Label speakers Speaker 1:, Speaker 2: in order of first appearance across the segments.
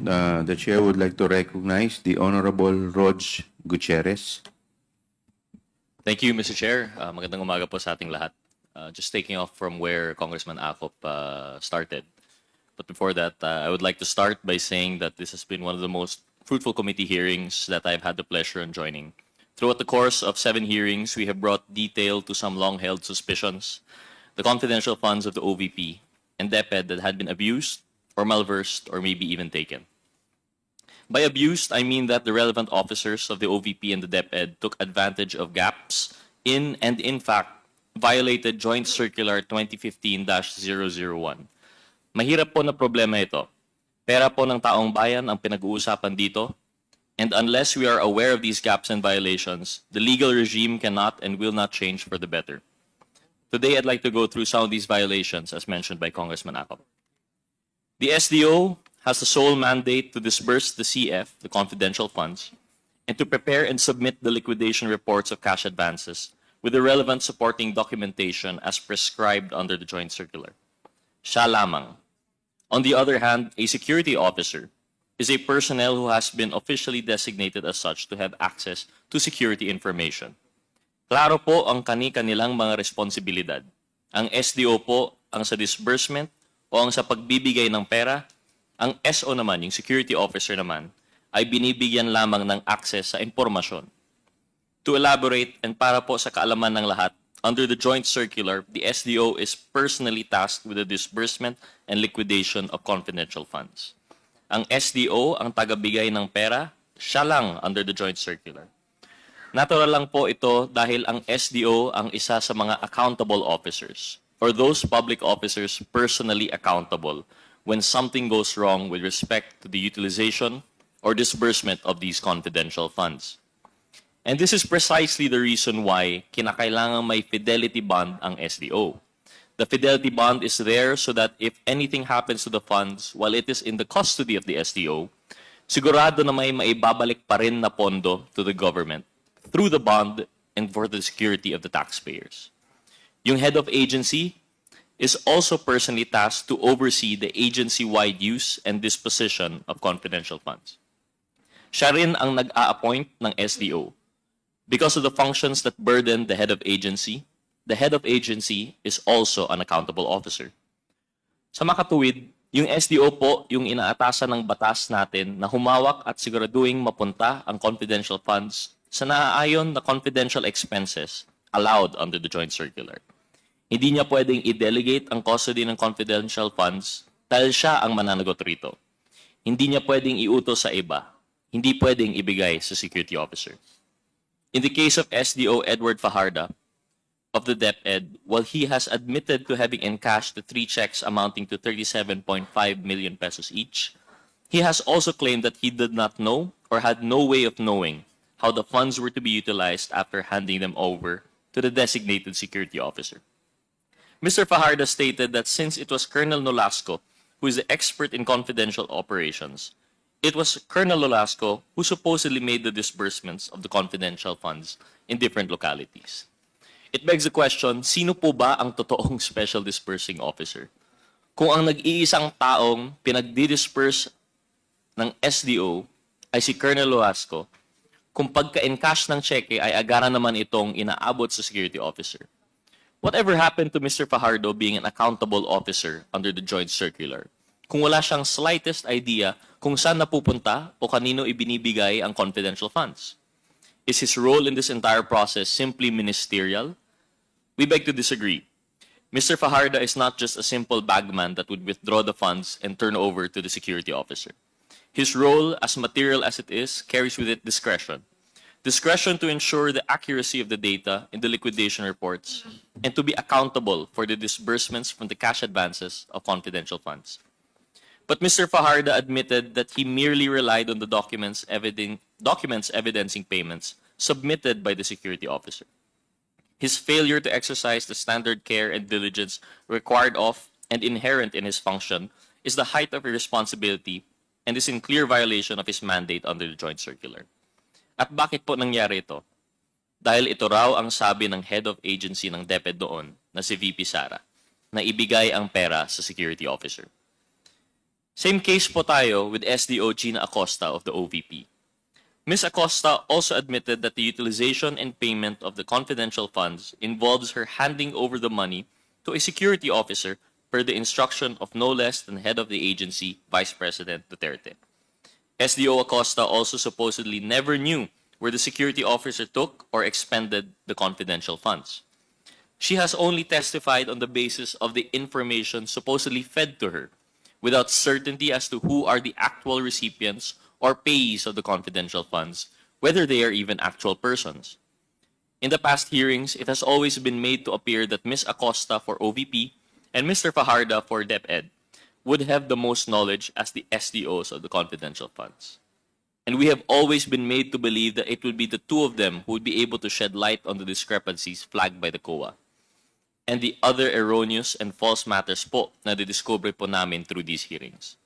Speaker 1: the chair would like to recognize the Honorable Rog Gutierrez.
Speaker 2: Thank you, Mr. Chair. Magandang umaga po sa ating lahat. Just taking off from where Congressman Acop started. But before that, I would like to start by saying that this has been one of the most fruitful committee hearings that I've had the pleasure in joining. Throughout the course of 7 hearings, we have brought detail to some long-held suspicions, the confidential funds of the OVP and DepEd that had been abused or malversed or maybe even taken. By abused, I mean that the relevant officers of the OVP and the DepEd took advantage of gaps in and in fact violated Joint Circular 2015-001. Mahirap po na problema ito. Pera po ng taong bayan ang pinag-uusapan dito, and unless we are aware of these gaps and violations, the legal regime cannot and will not change for the better. Today, I'd like to go through some of these violations as mentioned by Congressman Acop. The SDO has the sole mandate to disburse the CF, the confidential funds, and to prepare and submit the liquidation reports of cash advances with the relevant supporting documentation as prescribed under the Joint Circular. Siya lamang. On the other hand, a security officer is a personnel who has been officially designated as such to have access to security information. Klaro po ang kani-kanilang mga responsibilidad. Ang SDO po ang sa disbursement o ang sa pagbibigay ng pera. Ang SO naman, yung security officer naman, ay binibigyan lamang ng access sa impormasyon. To elaborate and para po sa kaalaman ng lahat, under the Joint Circular, the SDO is personally tasked with the disbursement and liquidation of confidential funds. Ang SDO ang tagabigay ng pera, siya lang under the Joint Circular. Natural lang po ito dahil ang SDO ang isa sa mga accountable officers or those public officers personally accountable when something goes wrong with respect to the utilization or disbursement of these confidential funds. And this is precisely the reason why kinakailangan may fidelity bond ang SDO. The fidelity bond is there so that if anything happens to the funds while it is in the custody of the SDO, sigurado na may maibabalik pa rin na pondo to the government through the bond and for the security of the taxpayers. Yung head of agency is also personally tasked to oversee the agency-wide use and disposition of confidential funds. Siya rin ang nag-a-appoint ng SDO. Because of the functions that burden the head of agency is also an accountable officer. Sa makatuwid, yung SDO po yung inaatasan ng batas natin na humawak at siguraduhing mapunta ang confidential funds sa naaayon na confidential expenses allowed under the Joint Circular. Hindi niya pwedeng i-delegate ang custody ng confidential funds dahil siya ang mananagot rito. Hindi niya pwedeng iutos sa iba. Hindi pwedeng ibigay sa security officer. In the case of SDO Edward Fajardo of the DepEd, while he has admitted to having encashed the 3 checks amounting to 37.5 million pesos each, he has also claimed that he did not know or had no way of knowing how the funds were to be utilized after handing them over to the designated security officer. Mr. Fajardo stated that since it was Colonel Nolasco who is the expert in confidential operations, it was Colonel Nolasco who supposedly made the disbursements of the confidential funds in different localities. It begs the question, sino po ba ang totoong special disbursing officer? Kung ang nag-iisang taong pinagdi-disperse ng SDO ay si Colonel Nolasco, kung pagka-encash ng cheque ay agara naman itong inaabot sa security officer. Whatever happened to Mr. Fajardo being an accountable officer under the Joint Circular? Kung wala siyang slightest idea kung saan napupunta o kanino ibinibigay ang confidential funds? Is his role in this entire process simply ministerial? We beg to disagree. Mr. Fajardo is not just a simple bagman that would withdraw the funds and turn over to the security officer. His role, as material as it is, carries with it discretion. Discretion to ensure the accuracy of the data in the liquidation reports and to be accountable for the disbursements from the cash advances of confidential funds. But Mr. Fajardo admitted that he merely relied on the documents evidencing payments submitted by the security officer. His failure to exercise the standard care and diligence required of and inherent in his function is the height of irresponsibility and is in clear violation of his mandate under the Joint Circular. At bakit po nangyari ito? Dahil ito raw ang sabi ng head of agency ng DepEd doon na si VP Sara na ibigay ang pera sa security officer. Same case po tayo with SDO Gina Acosta of the OVP. Ms. Acosta also admitted that the utilization and payment of the confidential funds involves her handing over the money to a security officer per the instruction of no less than head of the agency, Vice President Duterte. SDO Acosta also supposedly never knew where the security officer took or expended the confidential funds. She has only testified on the basis of the information supposedly fed to her, without certainty as to who are the actual recipients or payees of the confidential funds, whether they are even actual persons. In the past hearings, it has always been made to appear that Ms. Acosta for OVP and Mr. Fajarda for DepEd would have the most knowledge as the SDOs of the confidential funds. And we have always been made to believe that it would be the two of them who would be able to shed light on the discrepancies flagged by the COA and the other erroneous and false matters po na didiscover po namin through these hearings.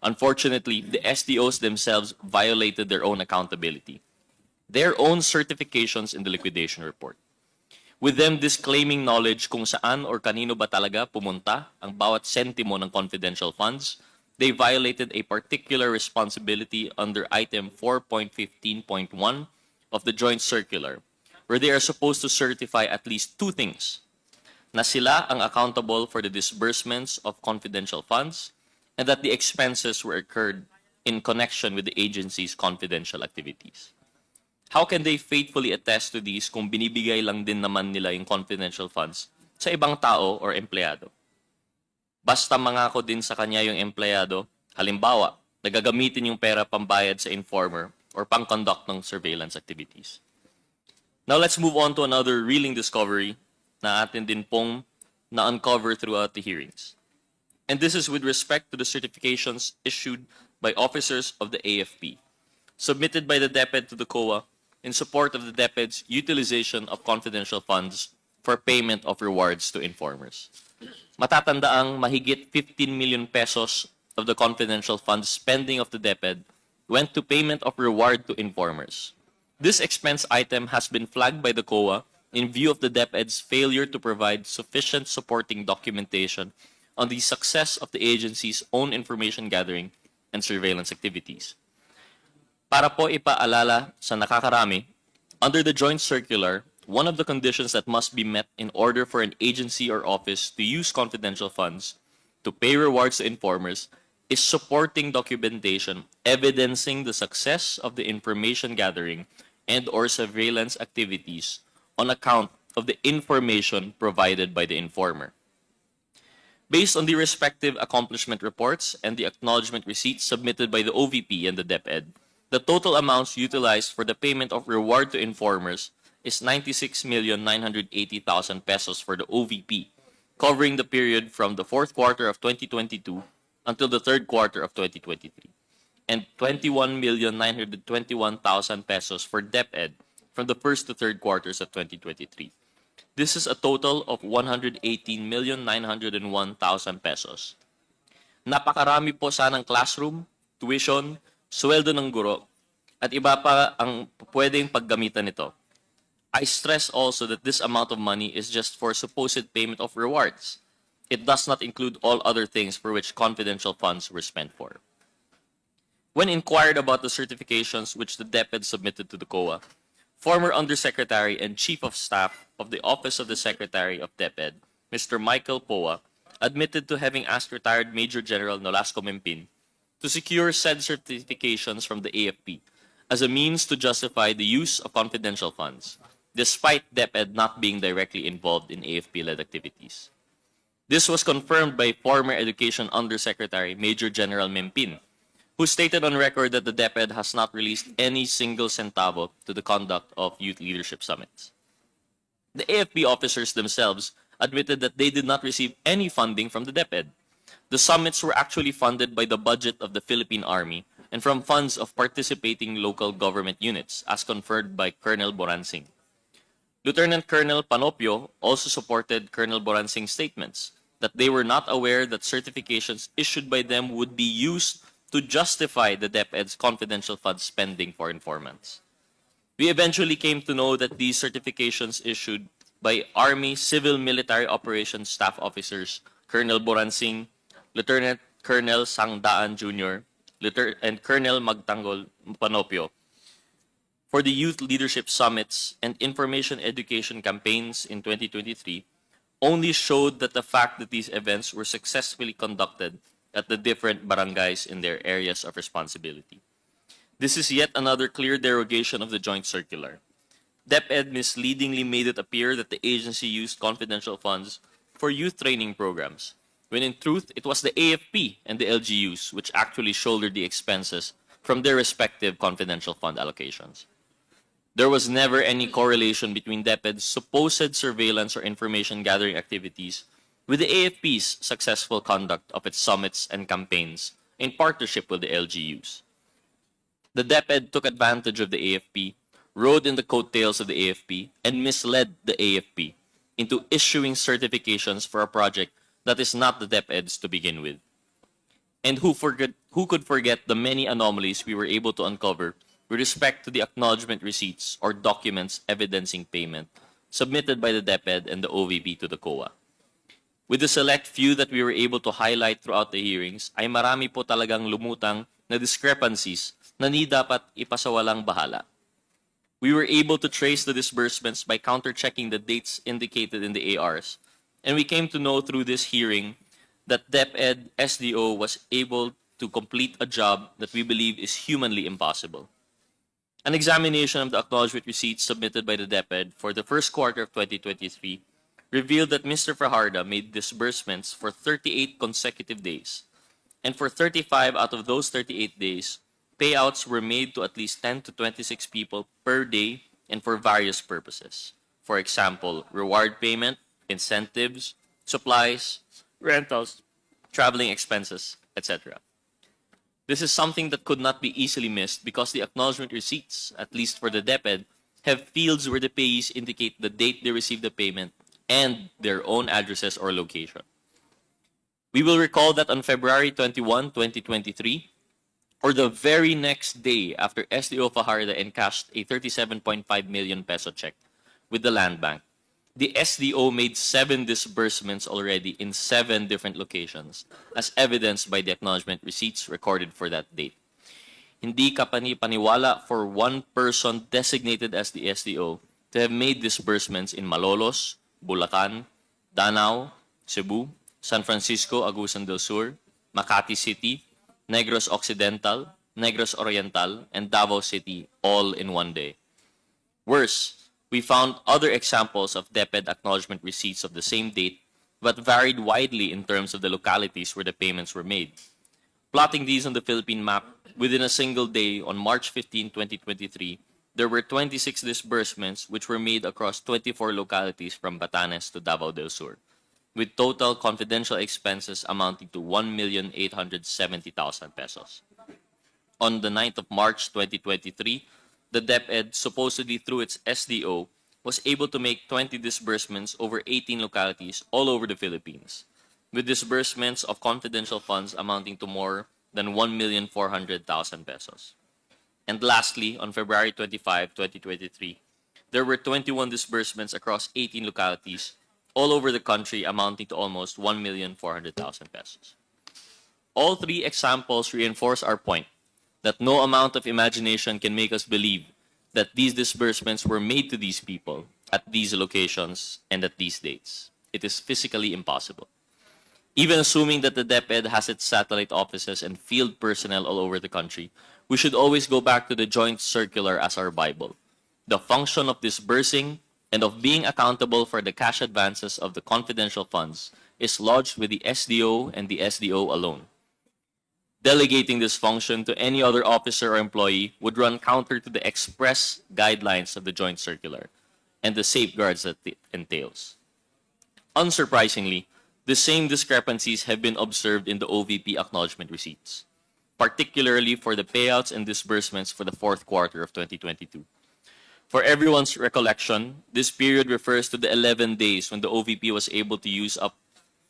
Speaker 2: Unfortunately, the SDOs themselves violated their own accountability, their own certifications in the liquidation report, with them disclaiming knowledge kung saan or kanino ba talaga pumunta ang bawat sentimo ng confidential funds. They violated a particular responsibility under item 4.15.1 of the joint circular, where they are supposed to certify at least two things: na sila ang accountable for the disbursements of confidential funds, and that the expenses were incurred in connection with the agency's confidential activities. How can they faithfully attest to these kung binibigay lang din naman nila yung confidential funds sa ibang tao or empleyado? Basta mangako din sa kanya yung empleyado, halimbawa, nagagamitin yung pera pambayad sa informer or pang-conduct ng surveillance activities. Now let's move on to another reeling discovery na atin din pong na-uncover throughout the hearings. And this is with respect to the certifications issued by officers of the AFP, submitted by the DepEd to the COA in support of the DepEd's utilization of confidential funds for payment of rewards to informers. Matatandaang mahigit 15 million pesos of the confidential funds spending of the DepEd went to payment of reward to informers. This expense item has been flagged by the COA in view of the DepEd's failure to provide sufficient supporting documentation on the success of the agency's own information gathering and surveillance activities. Para po ipaalala sa nakakarami, under the joint circular, one of the conditions that must be met in order for an agency or office to use confidential funds to pay rewards to informers is supporting documentation evidencing the success of the information gathering and or surveillance activities on account of the information provided by the informer. Based on the respective accomplishment reports and the acknowledgement receipts submitted by the OVP and the DepEd, the total amounts utilized for the payment of reward to informers is 96,980,000 pesos for the OVP, covering the period from the fourth quarter of 2022 until the third quarter of 2023, and 21,921,000 pesos for DepEd from the first to third quarters of 2023. This is a total of 118,901,000 pesos. Napakarami po sanang classroom, tuition, sweldo ng guro, at iba pa ang pwedeng paggamitan nito. I stress also that this amount of money is just for supposed payment of rewards. It does not include all other things for which confidential funds were spent for. When inquired about the certifications which the DepEd submitted to the COA, former Undersecretary and Chief of Staff of the Office of the Secretary of DepEd, Mr. Michael Poa, admitted to having asked retired Major General Nolasco Mempin to secure said certifications from the AFP as a means to justify the use of confidential funds, despite DepEd not being directly involved in AFP-led activities. This was confirmed by former Education Undersecretary Major General Mempin, who stated on record that the DepEd has not released any single centavo to the conduct of youth leadership summits. The AFP officers themselves admitted that they did not receive any funding from the DepEd. The summits were actually funded by the budget of the Philippine Army and from funds of participating local government units, as confirmed by Colonel Boransing. Lieutenant Colonel Panopio also supported Colonel Boransing's statements that they were not aware that certifications issued by them would be used to justify the DepEd's confidential fund spending for informants. We eventually came to know that these certifications issued by Army Civil Military Operations Staff Officers Colonel Boransing, Lieutenant Colonel Sangdaan Jr., and Colonel Magtanggol Panopio for the Youth Leadership Summits and Information Education campaigns in 2023 only showed that the fact that these events were successfully conducted at the different barangays in their areas of responsibility. This is yet another clear derogation of the joint circular. DepEd misleadingly made it appear that the agency used confidential funds for youth training programs, when in truth it was the AFP and the LGUs which actually shouldered the expenses from their respective confidential fund allocations. There was never any correlation between DepEd's supposed surveillance or information gathering activities with the AFP's successful conduct of its summits and campaigns in partnership with the LGUs. The DepEd took advantage of the AFP, rode in the coattails of the AFP, and misled the AFP into issuing certifications for a project that is not the DepEd's to begin with. And who could forget the many anomalies we were able to uncover with respect to the acknowledgement receipts or documents evidencing payment submitted by the DepEd and the OVP to the COA. With the select few that we were able to highlight throughout the hearings, ay marami po talagang lumutang na discrepancies na ni dapat ipasawalang bahala. We were able to trace the disbursements by counter-checking the dates indicated in the ARs, and we came to know through this hearing that DepEd SDO was able to complete a job that we believe is humanly impossible. An examination of the acknowledgement receipts submitted by the DepEd for the first quarter of 2023 revealed that Mr. Fajardo made disbursements for 38 consecutive days, and for 35 out of those 38 days, payouts were made to at least 10 to 26 people per day and for various purposes. For example, reward payment, incentives, supplies, rentals, traveling expenses, etc. This is something that could not be easily missed because the acknowledgement receipts, at least for the DepEd, have fields where the payees indicate the date they received the payment and their own addresses or location. We will recall that on February 21, 2023, or the very next day after SDO Fajardo encashed a 37.5 million peso check with the Land Bank, the SDO made 7 disbursements already in 7 different locations, as evidenced by the acknowledgement receipts recorded for that date. Hindi ka paniwala for one person designated as the SDO to have made disbursements in Malolos, Bulacan, Danao, Cebu, San Francisco, Agusan del Sur, Makati City, Negros Occidental, Negros Oriental, and Davao City all in one day. Worse, we found other examples of DepEd acknowledgement receipts of the same date but varied widely in terms of the localities where the payments were made. Plotting these on the Philippine map, within a single day on March 15, 2023, there were 26 disbursements which were made across 24 localities from Batanes to Davao del Sur, with total confidential expenses amounting to 1,870,000 pesos. On the 9th of March 2023, the DepEd, supposedly through its SDO, was able to make 20 disbursements over 18 localities all over the Philippines, with disbursements of confidential funds amounting to more than 1,400,000 pesos. And lastly, on February 25, 2023, there were 21 disbursements across 18 localities all over the country amounting to almost 1,400,000 pesos. All 3 examples reinforce our point that no amount of imagination can make us believe that these disbursements were made to these people at these locations and at these dates. It is physically impossible. Even assuming that the DepEd has its satellite offices and field personnel all over the country, we should always go back to the joint circular as our Bible. The function of disbursing and of being accountable for the cash advances of the confidential funds is lodged with the SDO and the SDO alone. Delegating this function to any other officer or employee would run counter to the express guidelines of the joint circular and the safeguards that it entails. Unsurprisingly, the same discrepancies have been observed in the OVP acknowledgement receipts, particularly for the payouts and disbursements for the 4th quarter of 2022. For everyone's recollection, this period refers to the 11 days when the OVP was able to use up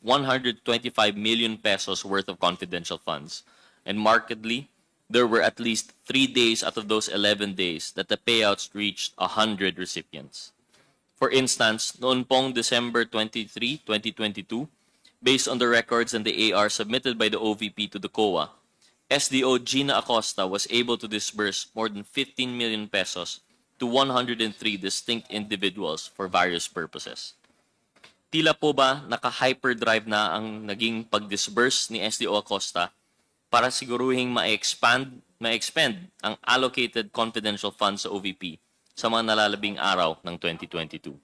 Speaker 2: 125 million pesos worth of confidential funds. And markedly, there were at least 3 days out of those 11 days that the payouts reached 100 recipients. For instance, noon pong December 23, 2022, Based on the records and the AR submitted by the OVP to the COA, SDO Gina Acosta was able to disburse more than 15 million pesos to 103 distinct individuals for various purposes. Tila po ba naka-hyperdrive na ang naging pag-disburse ni SDO Acosta para siguruhing ma-expend ang allocated confidential funds sa OVP sa mga nalalabing araw ng 2022.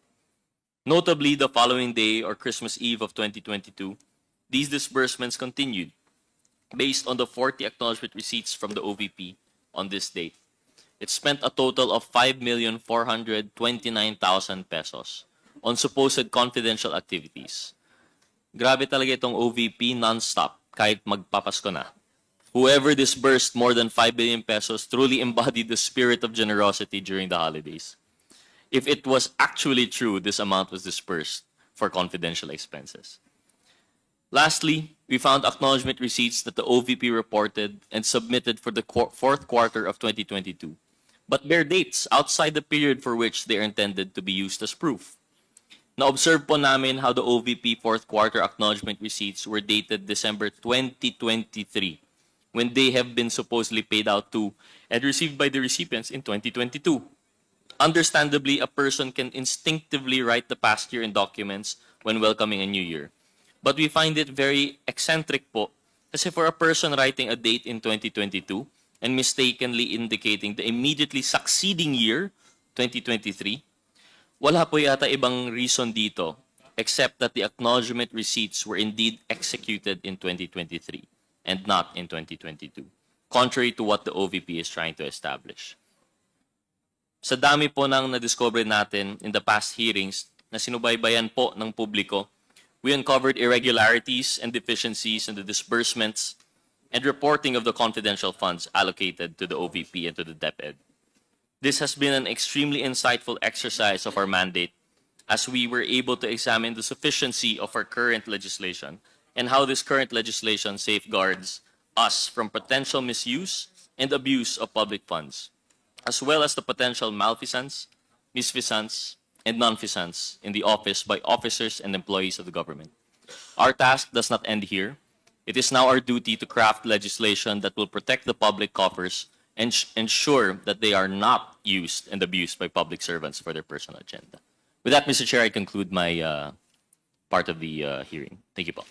Speaker 2: Notably, the following day or Christmas Eve of 2022, these disbursements continued based on the 40 acknowledgement receipts from the OVP on this date. It spent a total of 5,429,000 pesos on supposed confidential activities. Grabe talaga itong OVP non-stop kahit magpapasko na. Whoever disbursed more than 5 billion pesos truly embodied the spirit of generosity during the holidays. If it was actually true, this amount was dispersed for confidential expenses. Lastly, we found acknowledgement receipts that the OVP reported and submitted for the fourth quarter of 2022, but bear dates outside the period for which they are intended to be used as proof. Na-observe po namin how the OVP fourth quarter acknowledgement receipts were dated December 2023, when they have been supposedly paid out to and received by the recipients in 2022. Understandably, a person can instinctively write the past year in documents when welcoming a new year. But we find it very eccentric po kasi for a person writing a date in 2022 and mistakenly indicating the immediately succeeding year, 2023, wala po yata ibang reason dito except that the acknowledgement receipts were indeed executed in 2023 and not in 2022, contrary to what the OVP is trying to establish. Sa dami po nang na-discover natin in the past hearings na sinubaybayan po ng publiko, we uncovered irregularities and deficiencies in the disbursements and reporting of the confidential funds allocated to the OVP and to the DepEd. This has been an extremely insightful exercise of our mandate as we were able to examine the sufficiency of our current legislation and how this current legislation safeguards us from potential misuse and abuse of public funds, as well as the potential malfeasance, misfeasance, and nonfeasance in the office by officers and employees of the government. Our task does not end here. It is now our duty to craft legislation that will protect the public coffers and ensure that they are not used and abused by public servants for their personal agenda. With that, Mr. Chair, I conclude my part of the hearing. Thank you, Paul.